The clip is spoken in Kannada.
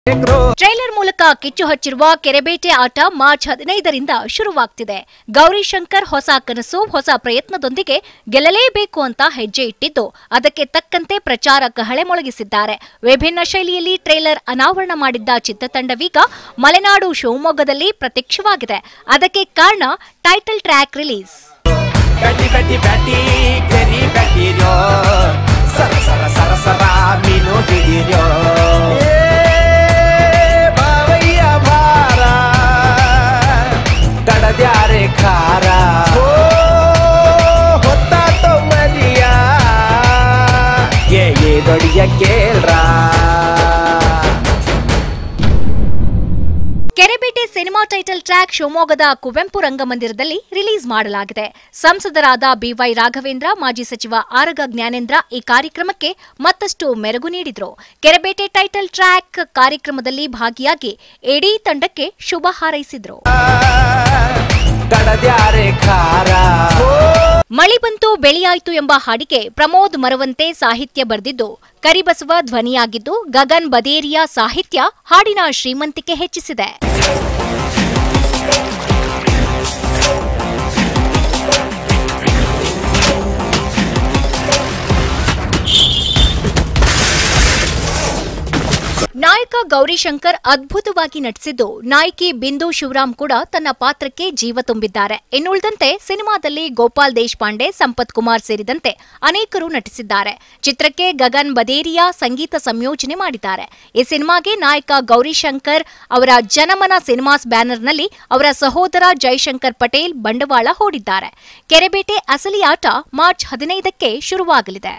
ಟ್ರೈಲರ್ ಮೂಲಕ ಕಿಚ್ಚು ಹಚ್ಚಿರುವ ಕೆರೆಬೇಟೆ ಆಟ ಮಾರ್ಚ್ 15ರಿಂದ ಶುರುವಾಗ್ತಿದೆ. ಗೌರಿಶಂಕರ್ ಹೊಸ ಕನಸು, ಹೊಸ ಪ್ರಯತ್ನದೊಂದಿಗೆ ಗೆಲ್ಲಲೇಬೇಕು ಅಂತ ಹೆಜ್ಜೆ ಇಟ್ಟಿದ್ದು, ಅದಕ್ಕೆ ತಕ್ಕಂತೆ ಪ್ರಚಾರ ಕಹಳೆ ಮೊಳಗಿಸಿದ್ದಾರೆ. ವಿಭಿನ್ನ ಶೈಲಿಯಲ್ಲಿ ಟ್ರೈಲರ್ ಅನಾವರಣ ಮಾಡಿದ್ದ ಚಿತ್ರತಂಡವೀಗ ಮಲೆನಾಡು ಶಿವಮೊಗ್ಗದಲ್ಲಿ ಪ್ರತ್ಯಕ್ಷವಾಗಿದೆ. ಅದಕ್ಕೆ ಕಾರಣ title track release. Kerebete cinema title track ಶಿವಮೊಗ್ಗದ ಕುವೆಂಪು ರಂಗಮಂದಿರದಲ್ಲಿ ರಿಲೀಸ್ ಮಾಡಲಾಗಿದೆ. ಸಂಸದರಾದ ಬಿವೈ ರಾಘವೇಂದ್ರ, ಮಾಜಿ ಸಚಿವ ಆರಗ ಜ್ಞಾನೇಂದ್ರ ಈ ಕಾರ್ಯಕ್ರಮಕ್ಕೆ ಮತ್ತಷ್ಟು ಮೆರುಗು ನೀಡಿದ್ರು. ಕೆರೆಬೇಟೆ ಟೈಟಲ್ ಟ್ರ್ಯಾಕ್ ಕಾರ್ಯಕ್ರಮದಲ್ಲಿ ಭಾಗಿಯಾಗಿ ಇಡೀ ತಂಡಕ್ಕೆ ಶುಭ ಹಾರೈಸಿದ್ರು. ಮಳಿ ಬಂತು ಬೆಳೆಯಾಯ್ತು ಎಂಬ ಹಾಡಿಗೆ ಪ್ರಮೋದ್ ಮರವಂತೆ ಸಾಹಿತ್ಯ ಬರೆದಿದ್ದು, ಕರಿಬಸವ ಧ್ವನಿಯಾಗಿದ್ದು, ಗಗನ್ ಬದೇರಿಯಾ ಸಾಹಿತ್ಯ ಹಾಡಿನ ಶ್ರೀಮಂತಿಕೆ ಹೆಚ್ಚಿಸಿದೆ. ನಾಯಕ ಗೌರಿಶಂಕರ್ ಅದ್ಭುತವಾಗಿ ನಟಿಸಿದ್ದು, ನಾಯಕಿ ಬಿಂದು ಶಿವರಾಮ್ ಕೂಡ ತನ್ನ ಪಾತ್ರಕ್ಕೆ ಜೀವ ತುಂಬಿದ್ದಾರೆ. ಇನ್ನುಳಿದಂತೆ ಸಿನಿಮಾದಲ್ಲಿ ಗೋಪಾಲ್ ದೇಶಪಾಂಡೆ, ಸಂಪತ್ ಕುಮಾರ್ ಸೇರಿದಂತೆ ಅನೇಕರು ನಟಿಸಿದ್ದಾರೆ. ಚಿತ್ರಕ್ಕೆ ಗಗನ್ ಬದೇರಿಯಾ ಸಂಗೀತ ಸಂಯೋಜನೆ ಮಾಡಿದ್ದಾರೆ. ಈ ಸಿನಿಮಾಗೆ ನಾಯಕ ಗೌರಿಶಂಕರ್ ಅವರ ಜನಮನ ಸಿನಿಮಾಸ್ ಬ್ಯಾನರ್ನಲ್ಲಿ ಅವರ ಸಹೋದರ ಜೈಶಂಕರ್ ಪಟೇಲ್ ಬಂಡವಾಳ ಹೂಡಿದ್ದಾರೆ. ಕೆರೆಬೇಟೆ ಅಸಲಿ ಆಟ ಮಾರ್ಚ್ 15ಕ್ಕೆ ಶುರುವಾಗಲಿದೆ.